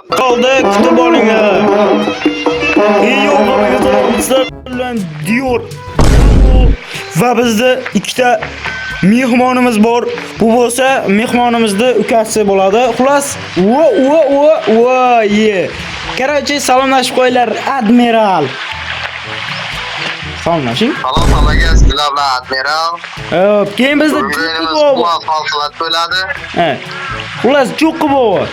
Kaldı kutub olinglar. Yo'qolinglar bilan Diyor. Va bizda ikkita mehmonimiz bor. Bu bo'lsa mehmonimizda ukasi bo'ladi. Xullas, ye. Короче, salomlashib qo'yinglar, admiral. Salomlashing. Salom hammaga, sizlar bilan admiral. Keyin bizda O'yinimiz muvaffaqiyat bo'ladi. Xullas, cho'qqi bo'l.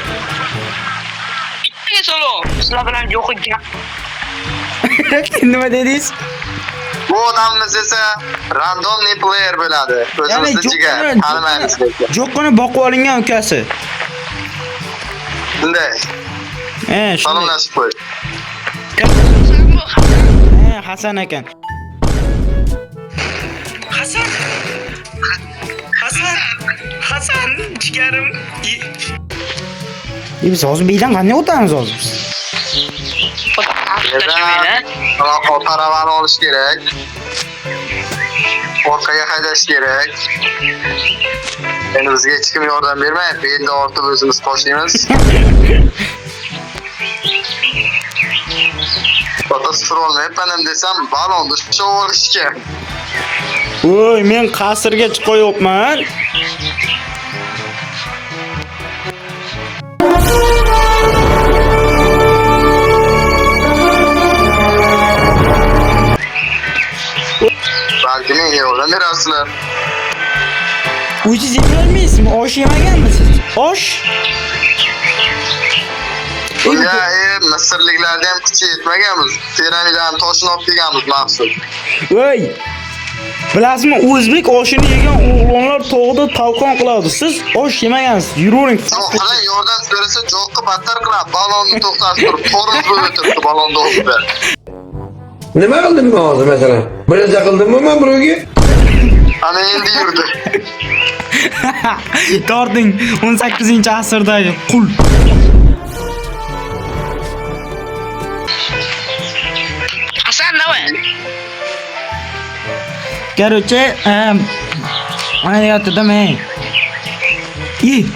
Salom. Sizlar bilan yo'q gap. Nima dedingiz? Bu odamimiz esa randomly player bo'ladi. O'zimizni jiga tanimaymiz lekin. Jo'qqini boqib olingan ukasi. Shunday. Shunday. Salomlashib qo'y. Hasan ekan. Hasan jigarim. Biz hozir beydan qanday o'tamiz hozir? Taravani olish kerak. Orqaga haydash kerak. Endi bizga hech kim yordam bermaydi. Belda ortib o'zimiz qo'shimiz. Fotospor olmayapman desam, balonni sho'rishga. Voy, men qasrga chiqayapman. Balki menga yordam berasizlar. O'zingiz yeyolmaysizmi? Osh yemaganmisiz? Osh? Misrliklarda ham kuchi yetmaganmiz. Piramidani toshini olib kelganmiz maxsus. Voy! Bilasizmi, o'zbek oshini yegan o'g'lonlar tog'da talqon qiladi. Siz osh yemagansiz. Yuring. Bilan yordam so'rasa, jo'qqa battar qiladi. Balonni to'xtatib turib, tormoz bo'lib turibdi balonni o'zida. Nima qildim men hozir masalan? Birinchi qildimmi men birovga? Ana endi yurdi. Torting 18-asrdagi qul. Hasan nima? Короче, mana deyapti-da men.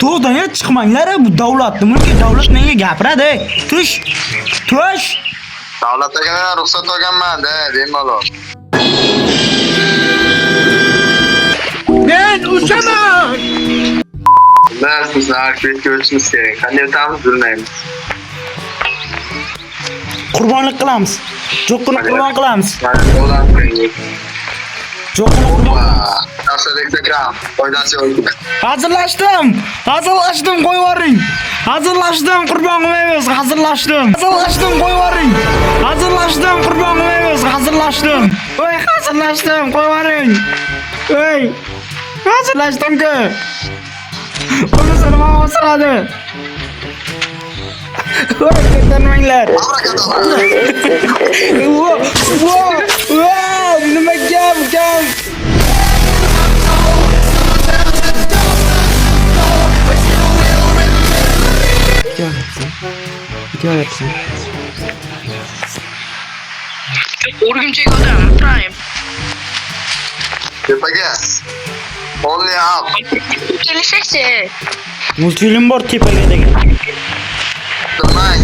To'g'ridan ya chiqmanglar, bu davlatni mulki, davlat menga gapiradi. Tush. Davlatga ruxsat olganman-da, bemalol. Men uchaman. Bizni arklikka o'tishimiz kerak. Qanday o'tamiz bilmaymiz. Qurbonlik qilamiz. Jo'qqini qurbon qilamiz. Foydasi yo'q. Hazırlaştım, qo'yib yuboring. Hazırlaştım, qurbon qilmaymiz. Hazırlaştım, qo'yib yuboring. Hazırlaştım, qurbon qilmaymiz. Hazırlaştım. Voy, hazırlaştım, qo'yib yuboring. Voy. Hazırlaştım-ku. Uni nima o'siradi? Voy, ketanmanglar. Nima gap? Video yapsın. O'rgimchak odam, Prime. Tepaga. Only up. Kelishakchi. Multfilm bor tepaga degan. Turmang.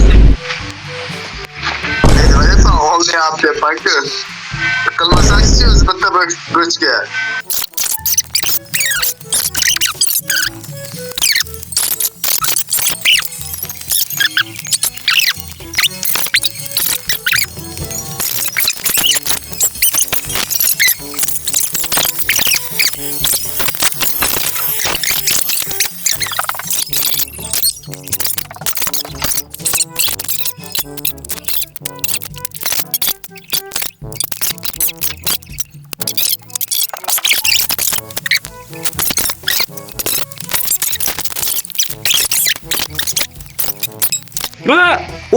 Nima only up tepaga. Qilmasak-chi o'z bitta bo'chga.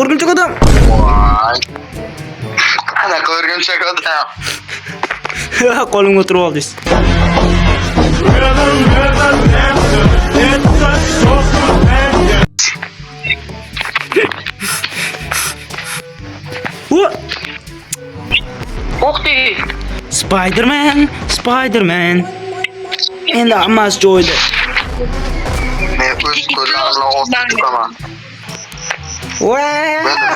O'rgimchak odam. Voy. Ana o'rgimchak odam. Qo'limga o'tirib oldingiz. O'qdi. Spider-Man. Endi hammasi joyida. Men o'z qo'llarim bilan o'tib turaman. Voy.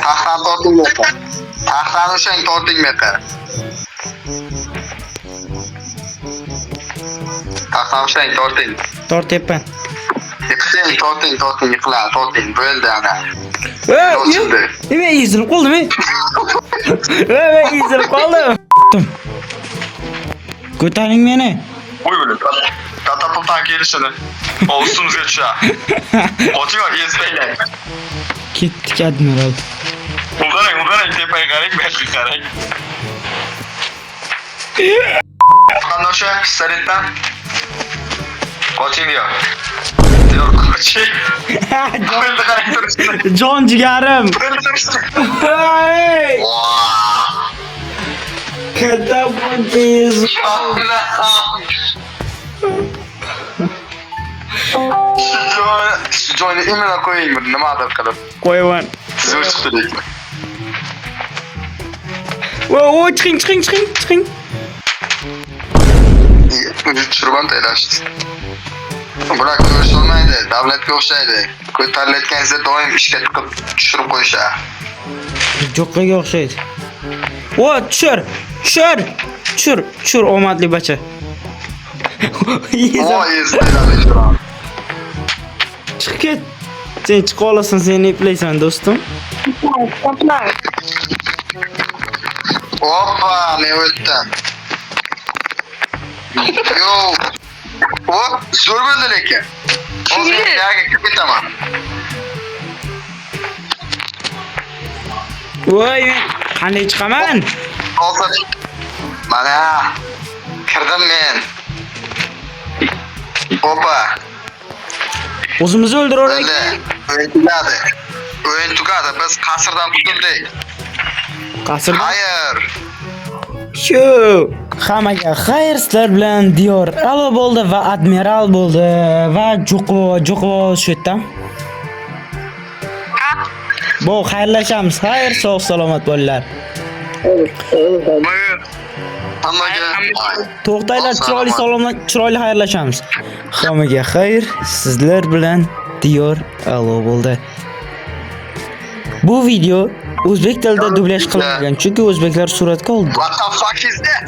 Taxtdan tortingmayqa. Taxtdan o'shang tortingmayqa. Taxtdan o'shang torting. Tortyapman. Torting yiqiladi, torting. Bo'ldi ana. Nima ezilib qoldimi? Men ezilib qoldim. Ko'taring meni. Qo'y buni. Katapultdan kelishini. Ustimizga tushar. Qochinglar, ezbanglar. Ketdik admiral. Ularang tepaga qarang, berga qarang. Qanday o'sha pistoletdan? Qoching diyor. Diyor qoching. Bo'ldi qarang turishni. Jon jigarim. Bo'ldi turishni. Hey! Katapultiz. Joyni imla qo'ying buni nimadir qilib. Qo'yaman. Zo'r chiqdi. Voy, chiqing. Tushirban taylashdi. Bular ko'rishilmaydi, davlatga o'xshaydi. Ko'tarilayotganingizda doim ishga tiqib tushirib qo'yishadi. Jo'qqiga o'xshaydi. Voy, tushir, omadli bacha. Voy, eziladi shura. Chiq ket. Sen chiqa olasan, seni eplaysan do'stim. Hoppa, men o'tdim. Yo. O, zo'r bo'ldi lekin. Hozir yaga kirib ketaman. Voy, qanday chiqaman? Hozir mana kirdim men. Hoppa. O'zimizni o'ldiraylik. O'yin tugadi. Biz qasrdan qutuldik. Qasr. Xayr. Shu. Hammaga xayr, sizlar bilan Diyor Alo bo'ldi va Admiral bo'ldi va Jo'qo shu yerda. Bu xayrlashamiz. Xayr, sog' salomat bo'linglar. Hammaga To'xtanglar, chiroyli xayrlashamiz. Hammaga xayr, sizlar bilan Diyor Alo bo'ldi. Bu video o'zbek tilida dublyaj qilingan, chunki o'zbeklar suratga oldi. What the fuck is that?